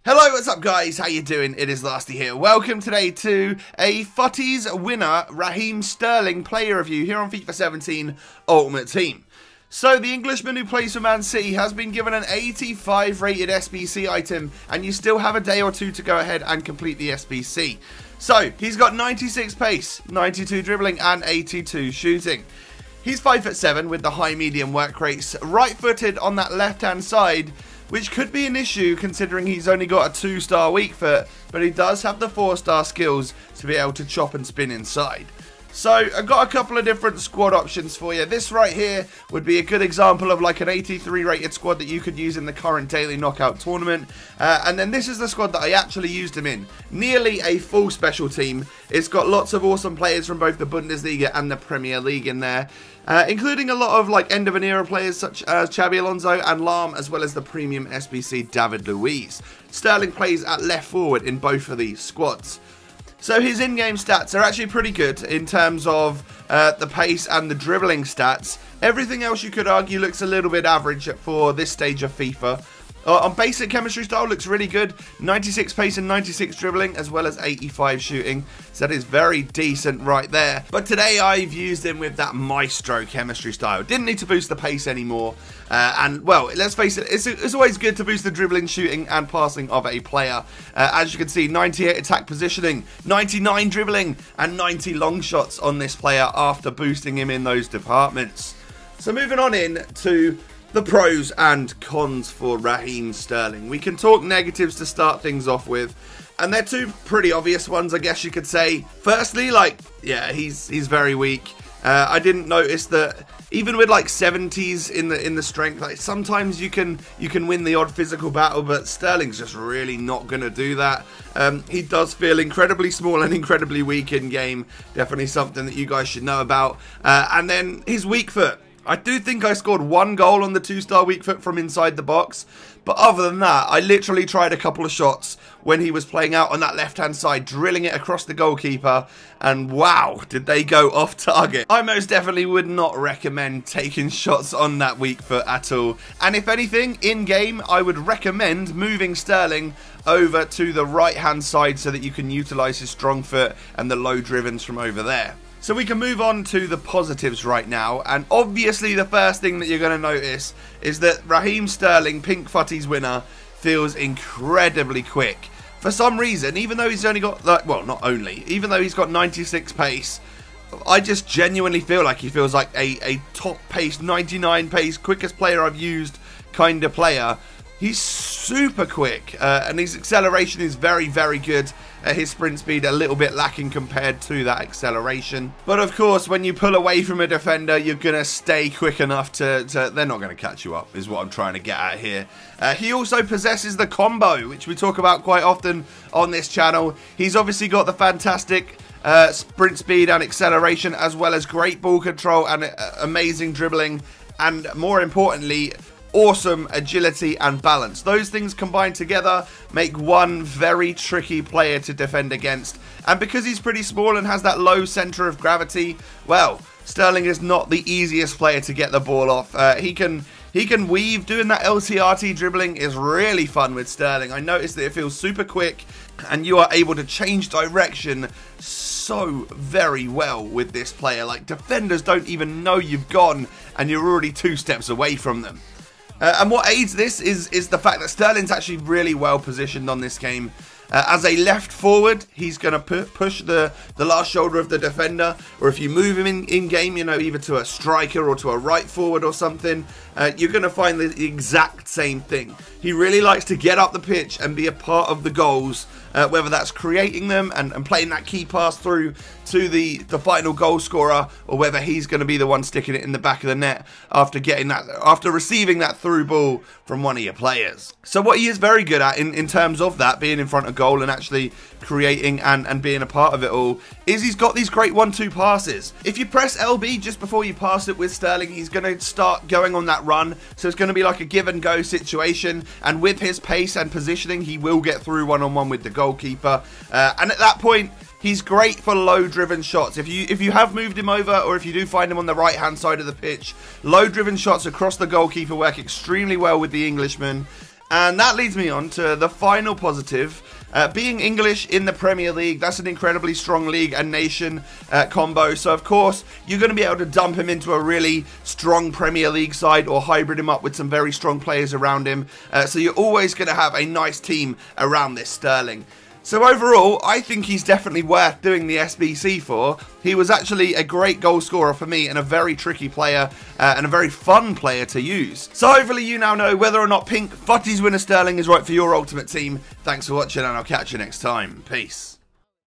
Hello, what's up guys? How you doing? It is Lasty here. Welcome today to a FUTTIES Winner Sterling Player review here on FIFA 17 Ultimate Team. So the Englishman who plays for Man City has been given an 85 rated SBC item, and you still have a day or two to go ahead and complete the SBC. So he's got 96 pace, 92 dribbling and 82 shooting. He's 5'7" with the high medium work rates, right footed on that left hand side, which could be an issue considering he's only got a 2-star weak foot, but he does have the 4-star skills to be able to chop and spin inside. So I've got a couple of different squad options for you. This right here would be a good example of like an 83 rated squad that you could use in the current daily knockout tournament. And then this is the squad that I actually used him in. Nearly a full special team. It's got lots of awesome players from both the Bundesliga and the Premier League in there. Including a lot of like end of an era players such as Xabi Alonso and Lahm, as well as the premium SBC David Luiz. Sterling plays at left forward in both of these squads. So his in-game stats are actually pretty good in terms of the pace and the dribbling stats. Everything else you could argue looks a little bit average for this stage of FIFA. On basic chemistry style looks really good, 96 pace and 96 dribbling as well as 85 shooting, so that is very decent right there. But today I've used him with that maestro chemistry style, didn't need to boost the pace anymore, and well, let's face it, it's always good to boost the dribbling, shooting and passing of a player. As you can see, 98 attack positioning, 99 dribbling and 90 long shots on this player after boosting him in those departments. So moving on in to the pros and cons for Raheem Sterling. We can talk negatives to start things off with, and they're two pretty obvious ones, I guess you could say. Firstly, like, yeah, he's very weak. I didn't notice that even with like 70s in the strength, like sometimes you can win the odd physical battle, but Sterling's just really not gonna do that. He does feel incredibly small and incredibly weak in game. Definitely something that you guys should know about. And then his weak foot. I do think I scored one goal on the 2-star weak foot from inside the box, but other than that, I literally tried a couple of shots when he was playing out on that left-hand side, drilling it across the goalkeeper, and wow, did they go off target. I most definitely would not recommend taking shots on that weak foot at all, and if anything, in-game, I would recommend moving Sterling over to the right-hand side so that you can utilise his strong foot and the low drivens from over there. So we can move on to the positives right now, and obviously the first thing that you're going to notice is that Raheem Sterling, Pink FUTTIES Winner, feels incredibly quick. For some reason, even though he's only got, like, well, not only, even though he's got 96 pace, I just genuinely feel like he feels like a top pace, 99 pace, quickest player I've used kind of player. He's super quick, and his acceleration is very, very good. His sprint speed a little bit lacking compared to that acceleration. But of course, when you pull away from a defender, you're going to stay quick enough to they're not going to catch you up, is what I'm trying to get at here. He also possesses the combo, which we talk about quite often on this channel. He's obviously got the fantastic sprint speed and acceleration, as well as great ball control and amazing dribbling, and more importantly, awesome agility and balance. Those things combined together make one very tricky player to defend against, and because he's pretty small and has that low center of gravity, well, Sterling is not the easiest player to get the ball off. He can weave. Doing that LTRT dribbling is really fun with Sterling. I noticed that it feels super quick and you are able to change direction so very well with this player. Like, defenders don't even know you've gone and you're already 2 steps away from them. And what aids this is the fact that Sterling's actually really well positioned on this game. As a left forward, he's going to push the last shoulder of the defender, or if you move him in game, you know, either to a striker or to a right forward or something, you're going to find the exact same thing. He really likes to get up the pitch and be a part of the goals, whether that's creating them and playing that key pass through to the final goal scorer, or whether he's going to be the one sticking it in the back of the net after receiving that through ball from one of your players. So what he is very good at in terms of that, being in front of goal and actually creating and being a part of it all, is he's got these great 1-2 passes. If you press LB just before you pass it with Sterling, he's going to start going on that run, so it's going to be like a give and go situation, and with his pace and positioning, he will get through one-on-one with the goalkeeper, and at that point, he's great for low driven shots. If you have moved him over, or if you do find him on the right hand side of the pitch, low driven shots across the goalkeeper work extremely well with the Englishman. And that leads me on to the final positive. Being English in the Premier League, that's an incredibly strong league and nation combo. So, of course, you're going to be able to dump him into a really strong Premier League side or hybrid him up with some very strong players around him. So you're always going to have a nice team around this Sterling. So overall, I think he's definitely worth doing the SBC for. He was actually a great goal scorer for me and a very tricky player and a very fun player to use. So hopefully you now know whether or not pink FUTTIES Winner Sterling is right for your ultimate team. Thanks for watching and I'll catch you next time. Peace.